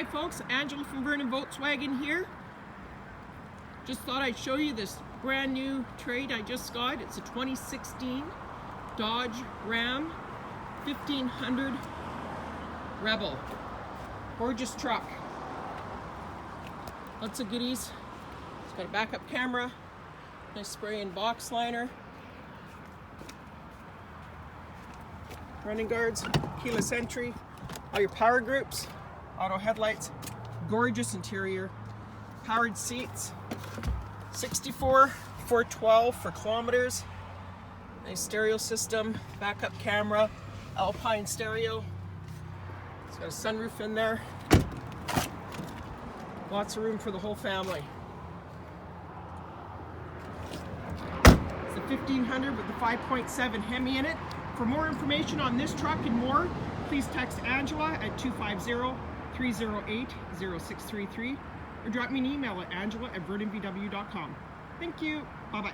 Hi folks, Angela from Vernon Volkswagen here. Just thought I'd show you this brand new trade I just got. It's a 2016 Dodge Ram 1500 Rebel. Gorgeous truck. Lots of goodies. It's got a backup camera, nice spray and box liner, running guards, keyless entry, all your power groups, auto headlights, gorgeous interior, powered seats, 64 412 for kilometers, nice stereo system, backup camera, Alpine stereo. It's got a sunroof in there, lots of room for the whole family. It's the 1500 with the 5.7 Hemi in it. For more information on this truck and more, please text Angela at 250-308-0633 or drop me an email at angela@vernonvw.com. Thank you. Bye-bye.